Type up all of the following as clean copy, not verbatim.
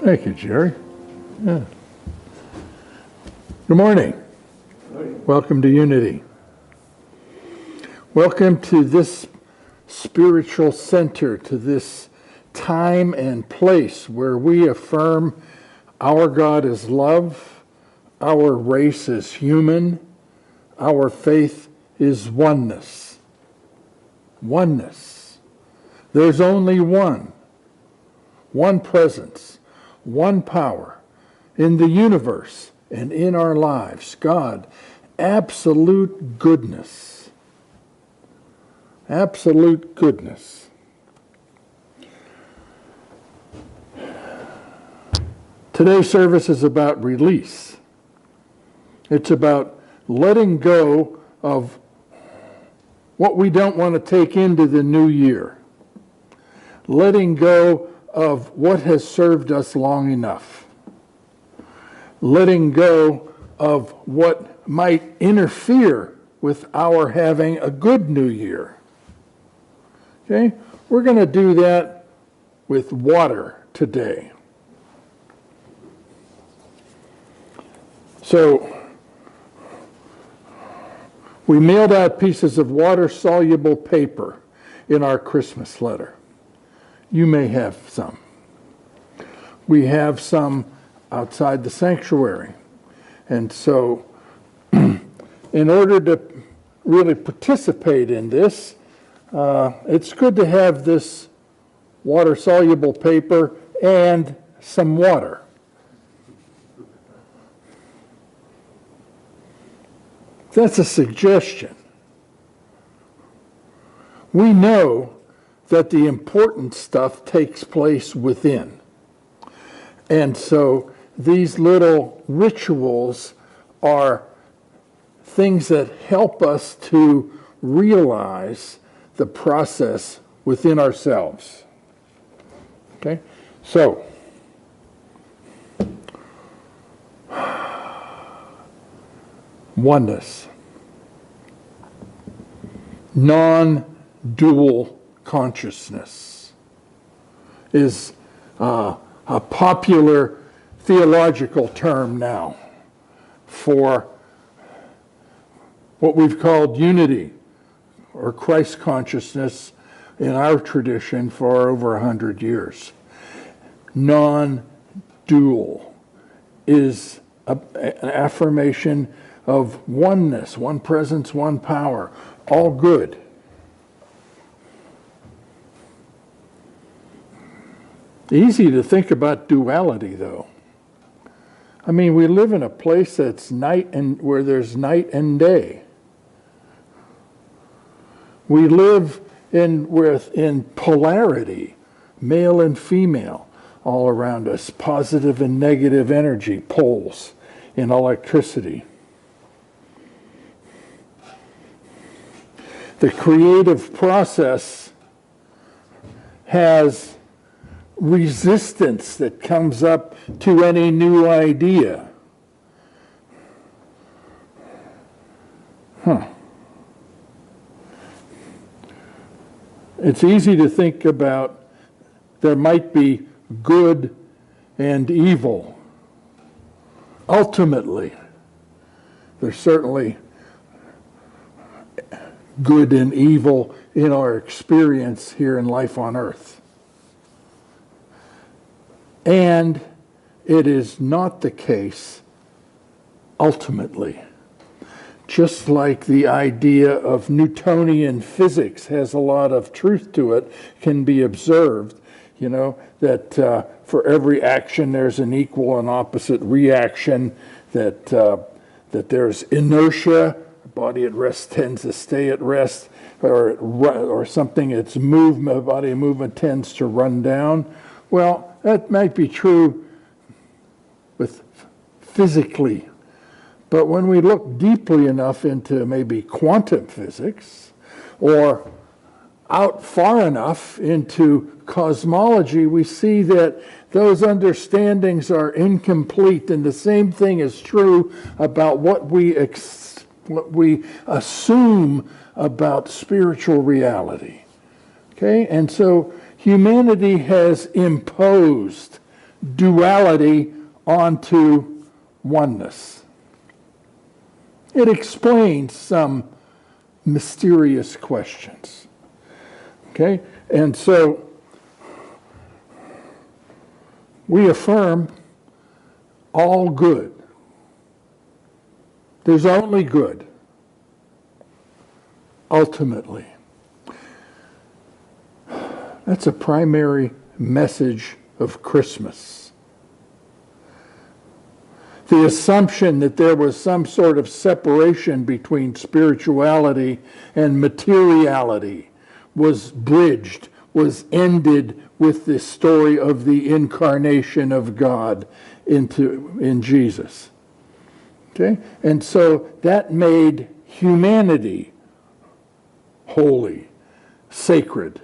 Thank you, Jerry. Yeah. Good morning. Welcome to Unity. Welcome to this spiritual center, to this time and place where we affirm our God is love, our race is human, our faith is oneness. Oneness. There's only one presence, one power in the universe and in our lives. God, absolute goodness. Absolute goodness. Today's service is about release. It's about letting go of what we don't want to take into the new year. Letting go of what has served us long enough. Letting go of what might interfere with our having a good new year. Okay? We're going to do that with water today. So, we mailed out pieces of water-soluble paper in our Christmas letter. You may have some. We have some outside the sanctuary. And so, in order to really participate in this, it's good to have this water-soluble paper and some water. That's a suggestion. We know that the important stuff takes place within. And so these little rituals are things that help us to realize the process within ourselves. Okay? So, oneness. Non-dual consciousness is a popular theological term now for what we've called unity or Christ consciousness in our tradition for over 100 years. Non-dual is an affirmation of oneness, one presence, one power, all good. Easy to think about duality, though. I mean, we live in a place that's night and where there's night and day. We live in polarity, male and female, all around us, positive and negative energy poles in electricity. The creative process has resistance that comes up to any new idea. It's easy to think about there might be good and evil. Ultimately, there's certainly good and evil in our experience here in life on earth. And it is not the case ultimately. Just like the idea of Newtonian physics has a lot of truth to it, can be observed, that for every action there's an equal and opposite reaction, that there's inertia, a body at rest tends to stay at rest, or something, its movement, body movement tends to run down. Well, that might be true with physically, but when we look deeply enough into maybe quantum physics, or out far enough into cosmology, we see that those understandings are incomplete, and the same thing is true about what we assume about spiritual reality. Okay, and so humanity has imposed duality onto oneness. It explains some mysterious questions. Okay? And so we affirm all good. There's only good, ultimately. That's a primary message of Christmas. The assumption that there was some sort of separation between spirituality and materiality was bridged, was ended with the story of the incarnation of God in Jesus. Okay? And so that made humanity holy, sacred.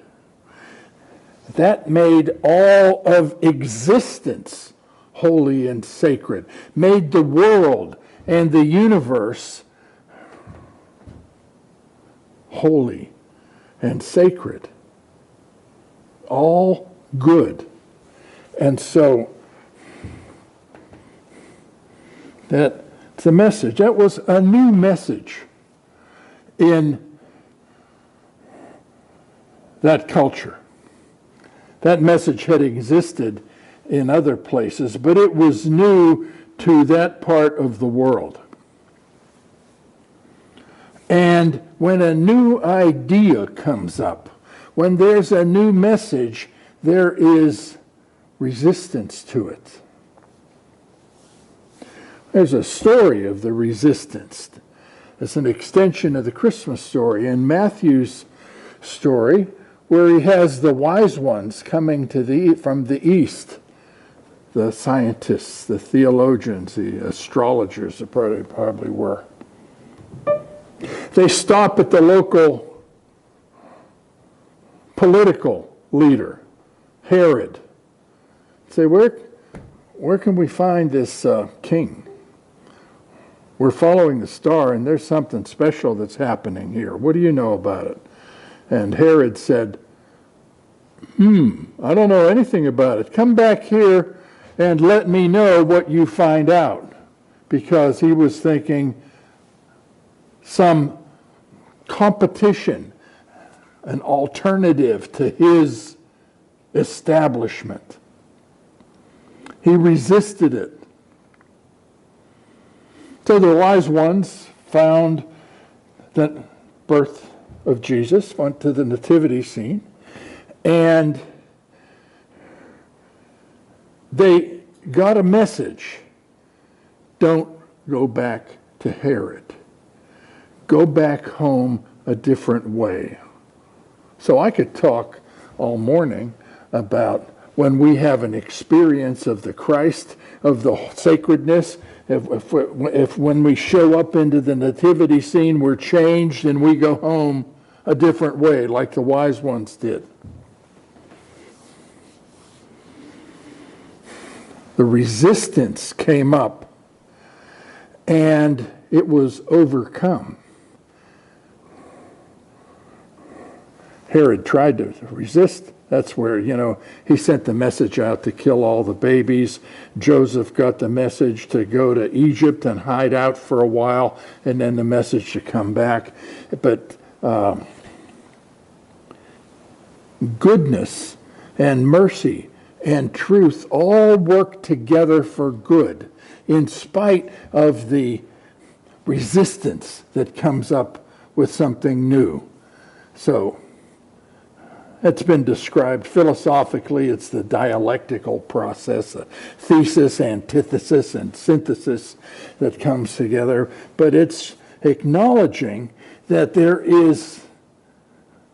That made all of existence holy and sacred, made the world and the universe holy and sacred. All good. And so that's a message. That was a new message in that culture. That message had existed in other places, but it was new to that part of the world. And when a new idea comes up, when there's a new message, there is resistance to it. There's a story of the resistance. It's an extension of the Christmas story. In Matthew's story, where he has the wise ones coming from the east, the scientists, the theologians, the astrologers, they probably were. They stop at the local political leader, Herod. Say, where can we find this king? We're following the star, and there's something special that's happening here. What do you know about it? And Herod said, I don't know anything about it. Come back here and let me know what you find out. Because he was thinking some competition, an alternative to his establishment. He resisted it. So the wise ones found the birth of Jesus, went to the nativity scene, and they got a message. Don't go back to Herod. Go back home a different way. So I could talk all morning about when we have an experience of the Christ, of the sacredness, if when we show up into the nativity scene, we're changed and we go home a different way, like the wise ones did. The resistance came up, and it was overcome. Herod tried to resist. That's where, he sent the message out to kill all the babies. Joseph got the message to go to Egypt and hide out for a while, and then the message to come back. But goodness and mercy and truth all work together for good, in spite of the resistance that comes up with something new. So, it's been described philosophically. It's the dialectical process, a thesis, antithesis, and synthesis that comes together. But it's acknowledging that there is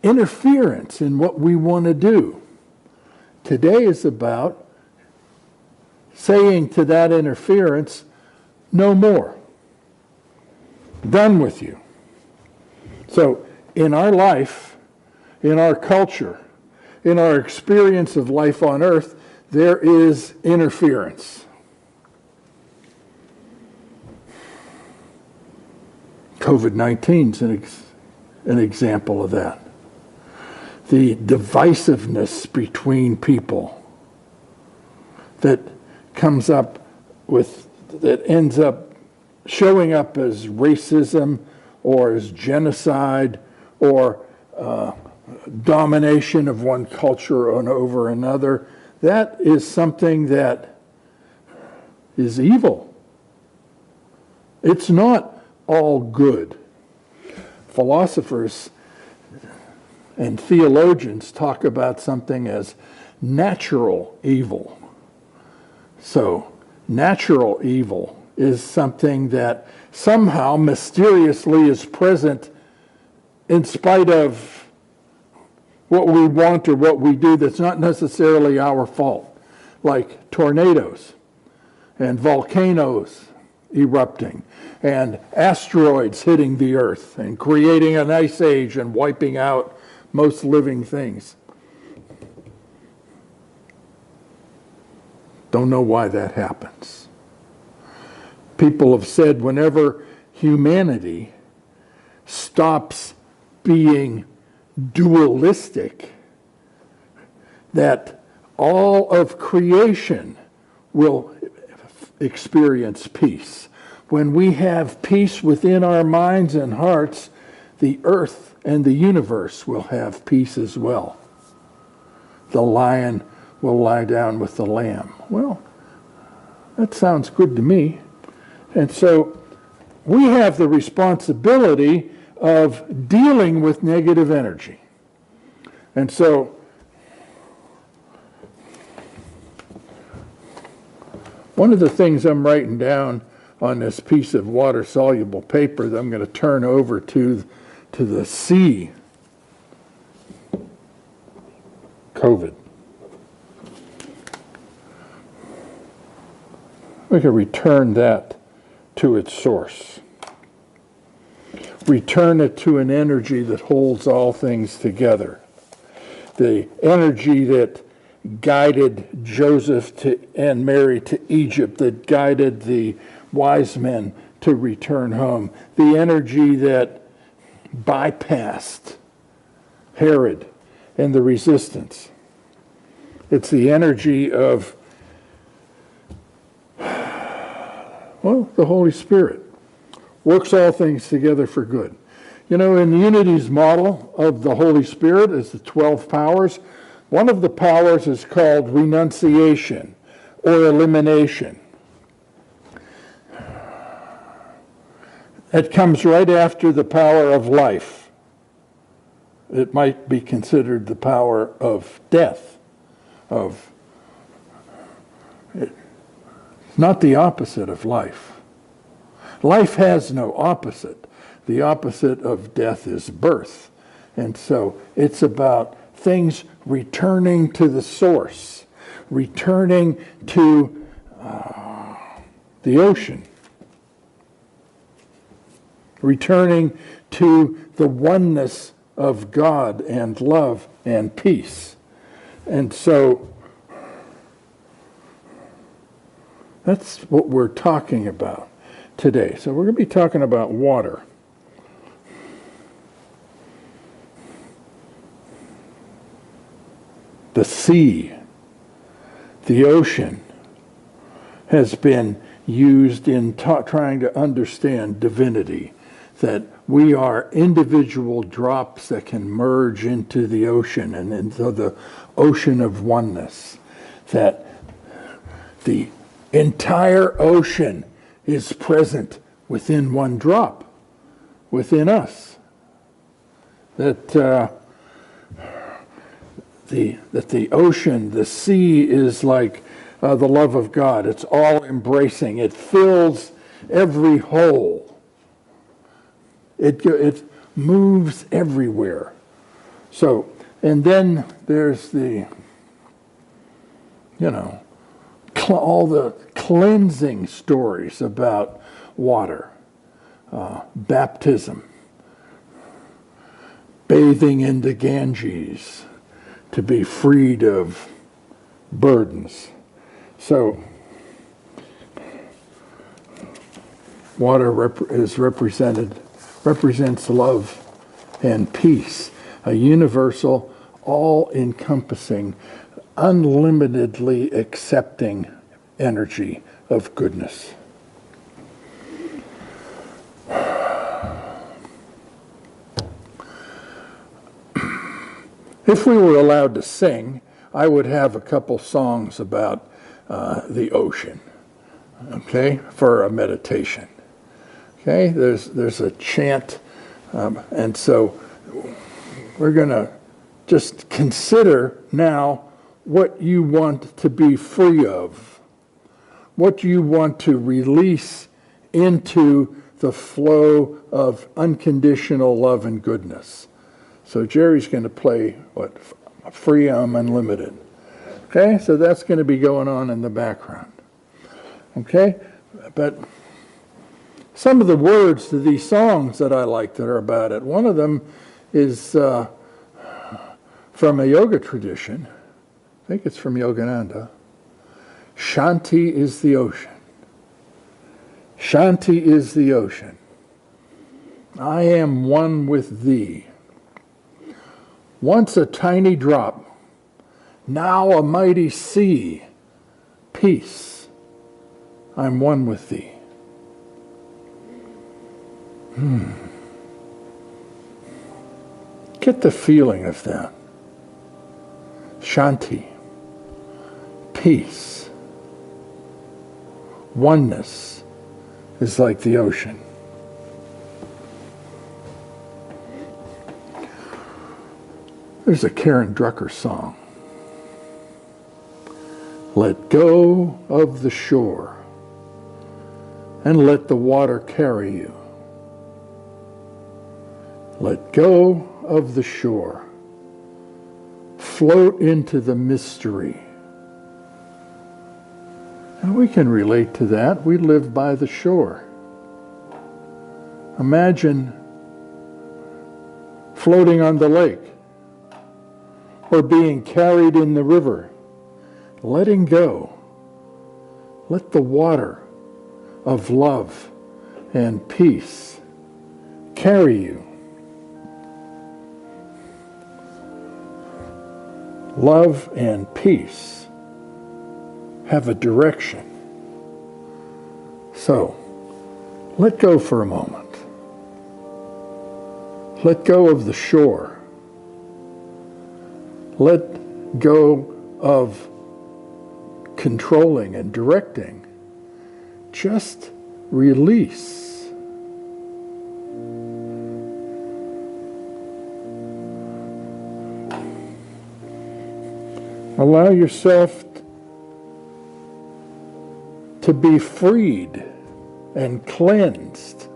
interference in what we want to do. Today is about saying to that interference, no more. Done with you. So in our life, in our culture, in our experience of life on earth, there is interference. COVID-19 is an example of that. The divisiveness between people, that comes up with, that ends up showing up as racism or as genocide or domination of one culture over another, that is something that is evil. It's not all good. Philosophers and theologians talk about something as natural evil. So, natural evil is something that somehow mysteriously is present in spite of what we want or what we do that's not necessarily our fault, like tornadoes and volcanoes erupting and asteroids hitting the earth and creating an ice age and wiping out most living things. Don't know why that happens. People have said whenever humanity stops being dualistic, that all of creation will experience peace. When we have peace within our minds and hearts, the earth and the universe will have peace as well. The lion will lie down with the lamb. Well, that sounds good to me. And so we have the responsibility of dealing with negative energy. And so one of the things I'm writing down on this piece of water-soluble paper that I'm going to turn over to the sea, COVID. We can return that to its source. Return it to an energy that holds all things together. The energy that guided Joseph and Mary to Egypt, that guided the wise men to return home. The energy that bypassed Herod and the resistance. It's the energy of, well, the Holy Spirit. Works all things together for good. You know, in Unity's model of the Holy Spirit as the 12 powers, one of the powers is called renunciation or elimination. It comes right after the power of life. It might be considered the power of death. It's not the opposite of life. Life has no opposite. The opposite of death is birth. And so it's about things returning to the source, returning to the ocean, returning to the oneness of God and love and peace. And so that's what we're talking about today. So we're going to be talking about water. The sea, the ocean, has been used in trying to understand divinity, that we are individual drops that can merge into the ocean and into the ocean of oneness, that the entire ocean is present within one drop, within us, that the ocean, the sea, is like the love of God. It's all embracing. It fills every hole. It moves everywhere. So, and then there's the, all the cleansing stories about water, baptism, bathing in the Ganges to be freed of burdens. So, water represents love and peace, a universal, all-encompassing unlimitedly accepting energy of goodness. If we were allowed to sing, I would have a couple songs about the ocean, okay, for a meditation. Okay, there's a chant, and so we're going to just consider now what you want to be free of, what you want to release into the flow of unconditional love and goodness. So Jerry's going to play, Free I'm Unlimited. Okay, so that's going to be going on in the background. Okay, but some of the words to these songs that I like that are about it, one of them is from a yoga tradition. I think it's from Yogananda. Shanti is the ocean. Shanti is the ocean. I am one with thee. Once a tiny drop, now a mighty sea. Peace, I'm one with thee. Get the feeling of that. Shanti, peace, oneness is like the ocean. There's a Karen Drucker song. Let go of the shore and let the water carry you. Let go of the shore. Float into the mystery. And we can relate to that. We live by the shore. Imagine floating on the lake or being carried in the river, letting go. Let the water of love and peace carry you. Love and peace have a direction. So, let go for a moment. Let go of the shore. Let go of controlling and directing. Just release. Allow yourself to be freed and cleansed.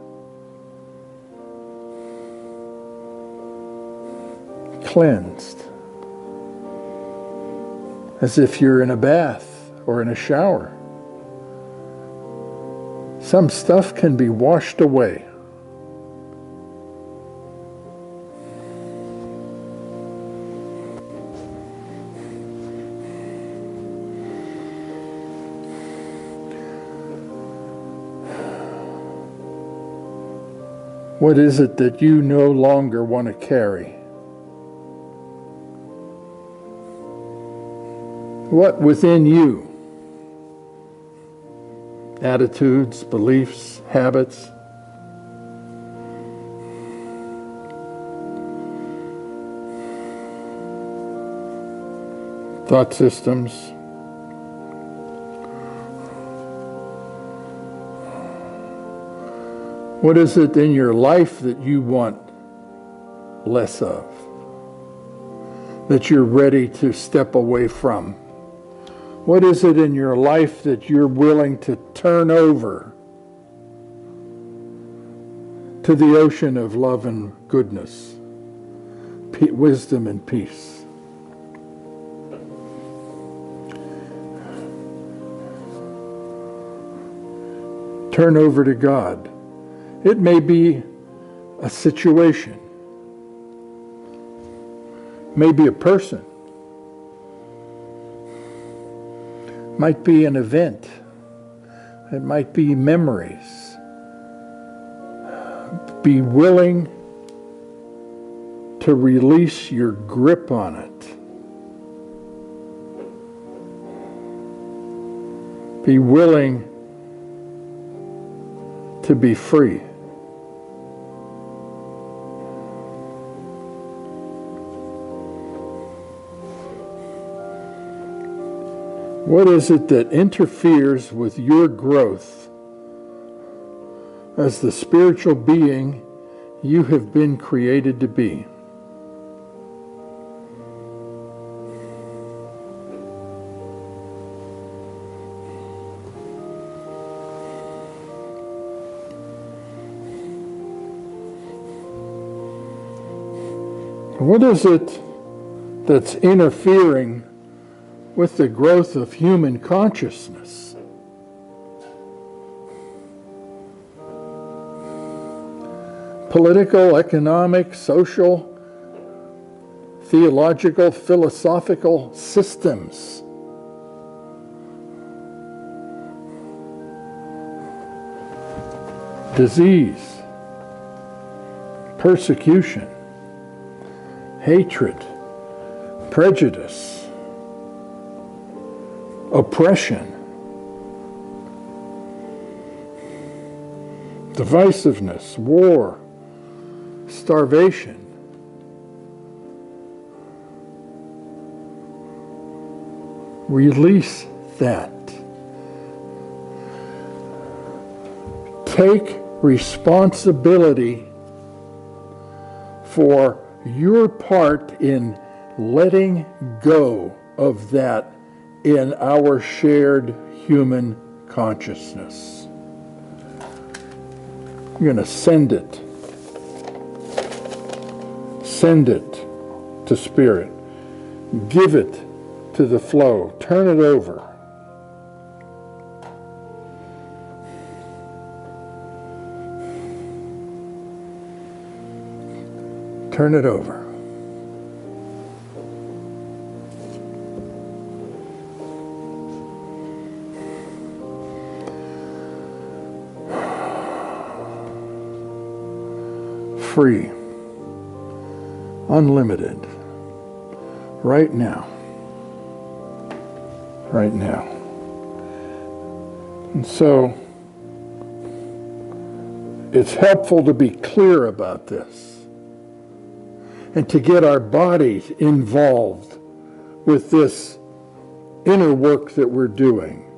Cleansed. As if you're in a bath or in a shower. Some stuff can be washed away. What is it that you no longer want to carry? What within you? Attitudes, beliefs, habits. Thought systems. What is it in your life that you want less of? That you're ready to step away from? What is it in your life that you're willing to turn over to the ocean of love and goodness, wisdom and peace? Turn over to God. It may be a situation, maybe a person, might be an event, it might be memories. Be willing to release your grip on it. be willing to be free. What is it that interferes with your growth as the spiritual being you have been created to be? What is it that's interfering with the growth of human consciousness? Political, economic, social, theological, philosophical systems. Disease, persecution, hatred, prejudice, oppression, divisiveness, war, starvation. Release that. Take responsibility for your part in letting go of that in our shared human consciousness. You're going to send it. Send it to Spirit. Give it to the flow. Turn it over. Turn it over. Free, unlimited, right now, right now. And so it's helpful to be clear about this and to get our bodies involved with this inner work that we're doing.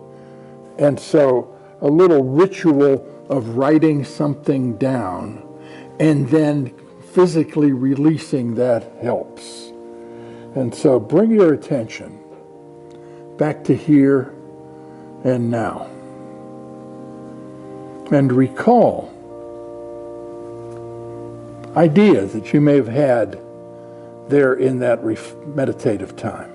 And so a little ritual of writing something down and then physically releasing that helps. And so bring your attention back to here and now. And recall ideas that you may have had there in that meditative time.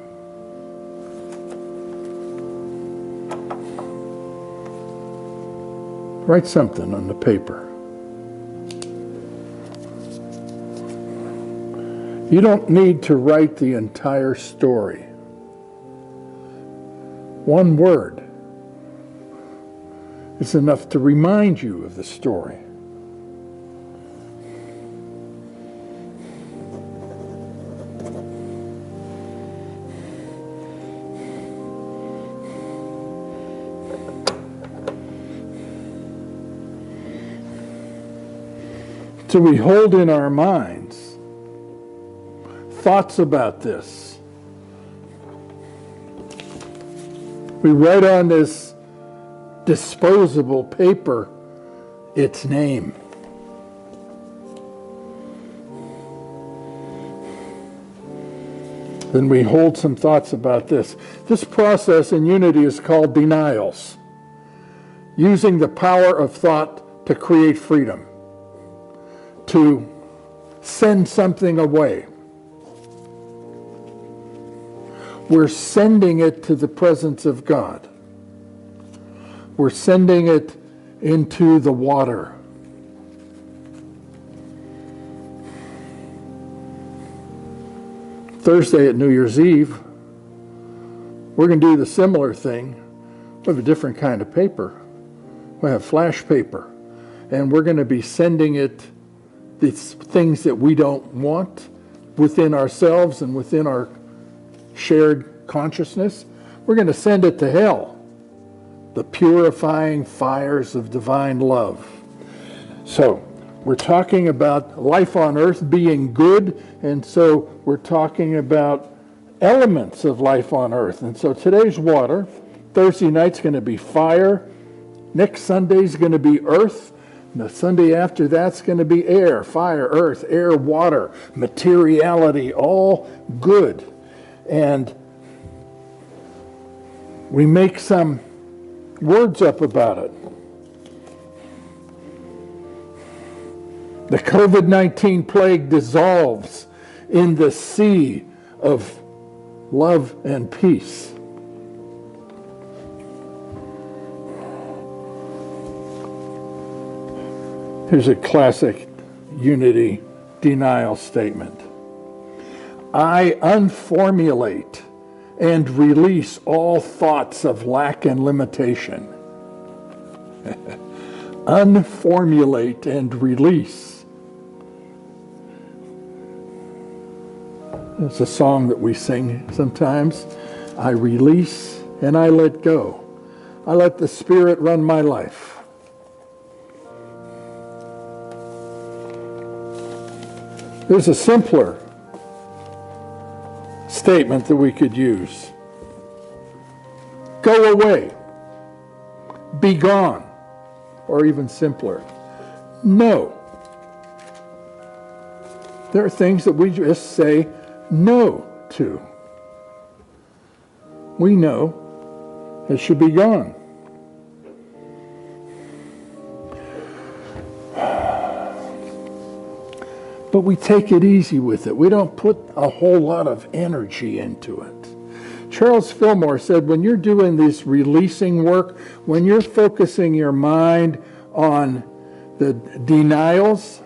Write something on the paper. You don't need to write the entire story. One word is enough to remind you of the story. So we hold in our minds thoughts about this. We write on this disposable paper its name. Then we hold some thoughts about this. This process in unity is called denials, using the power of thought to create freedom, to send something away. We're sending it to the presence of God. We're sending it into the water. Thursday at New Year's Eve, we're going to do the similar thing with a different kind of paper. We have flash paper, and we're going to be sending it these things that we don't want within ourselves and within our shared consciousness. We're going to send it to hell, the purifying fires of divine love. So, we're talking about life on earth being good, and so we're talking about elements of life on earth. And so today's water, Thursday night's going to be fire, next Sunday's going to be earth, and the Sunday after that's going to be air, fire, earth, air, water, materiality, all good. And we make some words up about it. The COVID-19 plague dissolves in the sea of love and peace. Here's a classic unity denial statement. I unformulate and release all thoughts of lack and limitation. Unformulate and release. It's a song that we sing sometimes. I release and I let go. I let the Spirit run my life. There's a simpler statement that we could use. Go away. Be gone. Or even simpler. No. There are things that we just say no to. We know it should be gone. But we take it easy with it. We don't put a whole lot of energy into it. Charles Fillmore said, when you're doing this releasing work, when you're focusing your mind on the denials,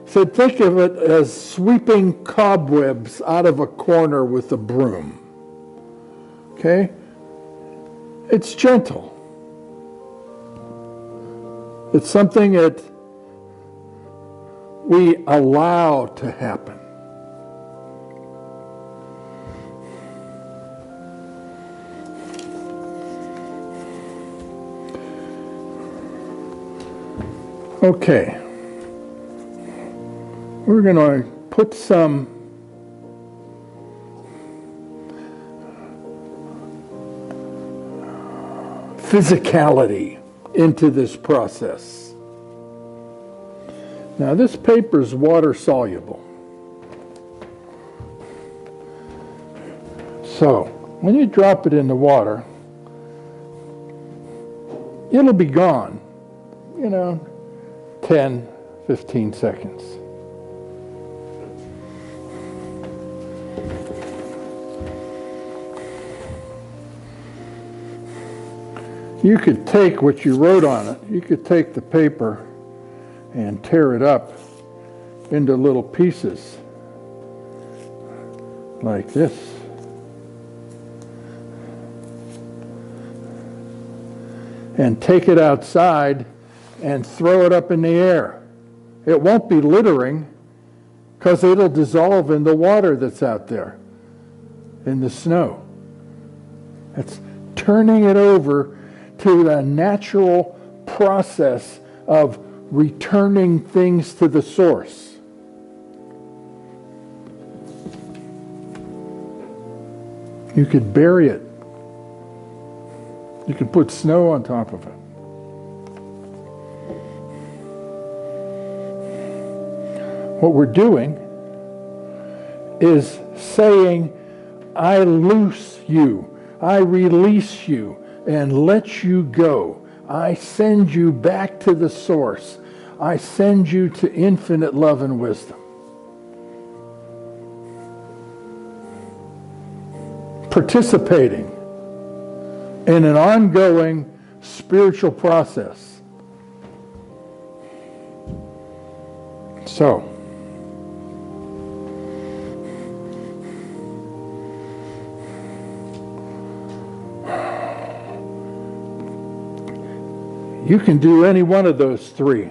he said, think of it as sweeping cobwebs out of a corner with a broom. Okay? It's gentle. It's something that we allow to happen. Okay. We're going to put some physicality into this process. Now, this paper is water soluble. So, when you drop it in the water, it'll be gone, 10, 15 seconds. You could take what you wrote on it, you could take the paper and tear it up into little pieces like this. And take it outside and throw it up in the air. It won't be littering because it'll dissolve in the water that's out there, in the snow. It's turning it over to the natural process of returning things to the source. You could bury it. You could put snow on top of it. What we're doing is saying, I loose you, I release you, and let you go. I send you back to the source. I send you to infinite love and wisdom. Participating in an ongoing spiritual process. So, you can do any one of those three.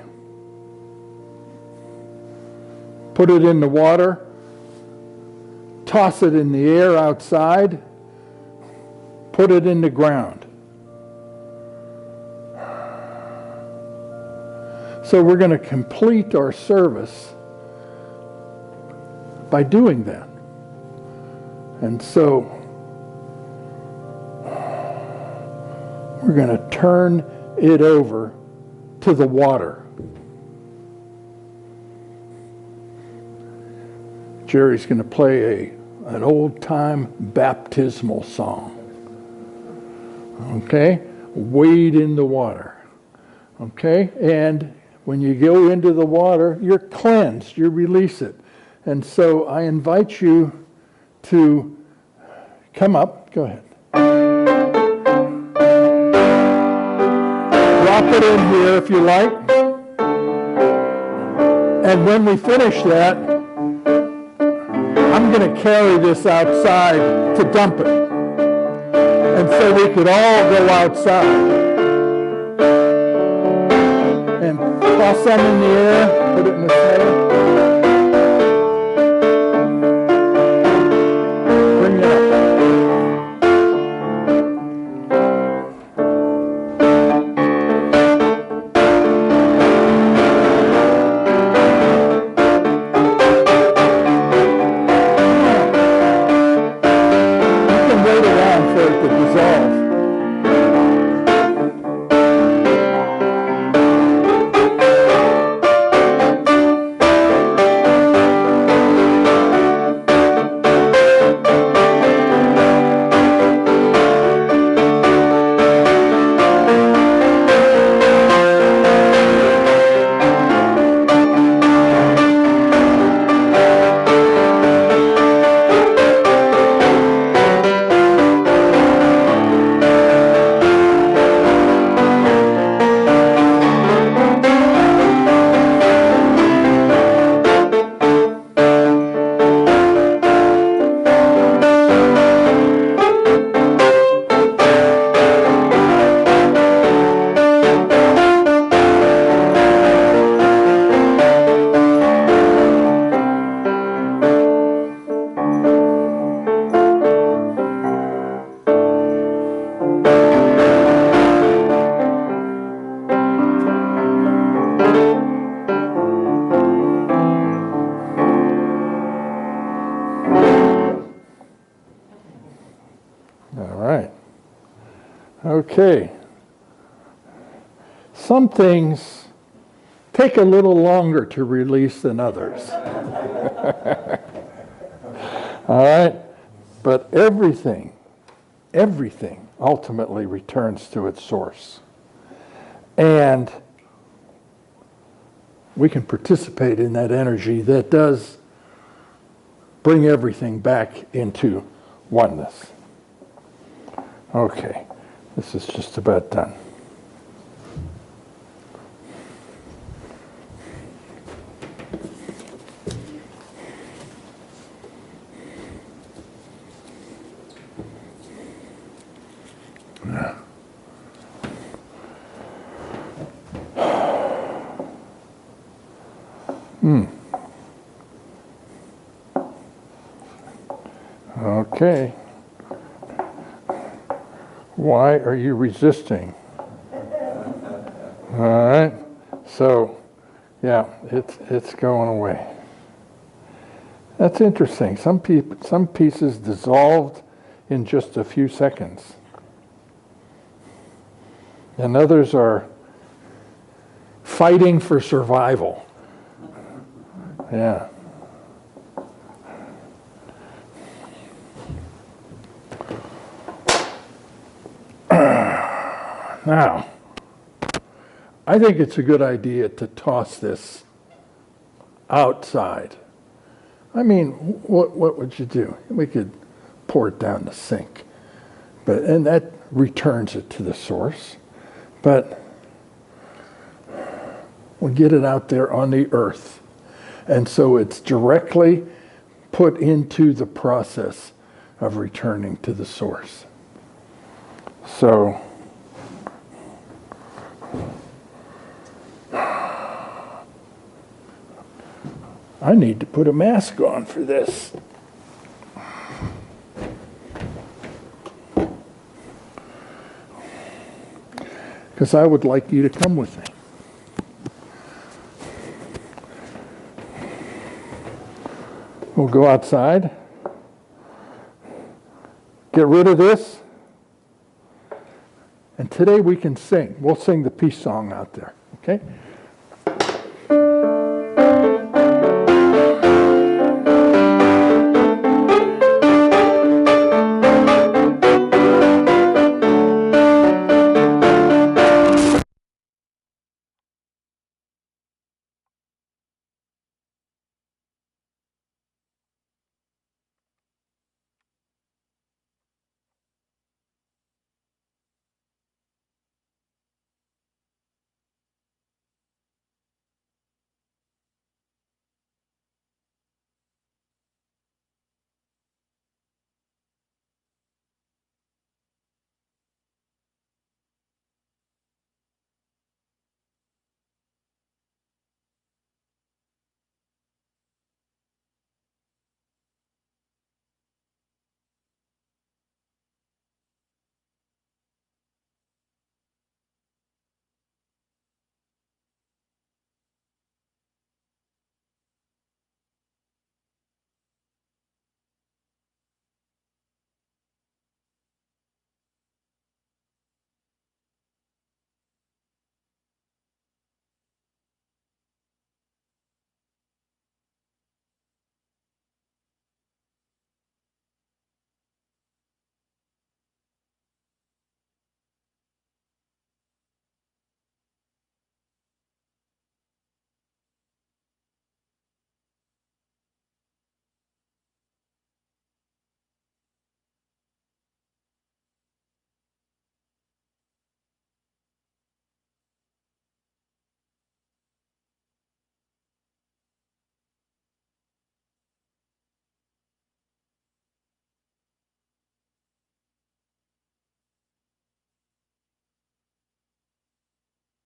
Put it in the water, toss it in the air outside, put it in the ground. So we're going to complete our service by doing that. And so we're going to turn it over to the water. Jerry's going to play an old-time baptismal song. Okay? Wade in the water. Okay? And when you go into the water, you're cleansed. You release it. And so I invite you to come up. Go ahead. Drop it in here if you like. And when we finish that, I'm going to carry this outside to dump it. And so we could all go outside. And toss some in the air, put it in the snow. Bring it up. Okay. Some things take a little longer to release than others. All right? But everything ultimately returns to its source. And we can participate in that energy that does bring everything back into oneness. Okay. This is just about done. Okay. Why are you resisting? All right. So, yeah, it's going away. That's interesting. Some pieces dissolved in just a few seconds, and others are fighting for survival. Yeah. Now, I think it's a good idea to toss this outside. I mean, what would you do? We could pour it down the sink, and that returns it to the source. But we'll get it out there on the earth, and so it's directly put into the process of returning to the source. So. I need to put a mask on for this. Because I would like you to come with me. We'll go outside. Get rid of this. And today we can sing. We'll sing the peace song out there, okay?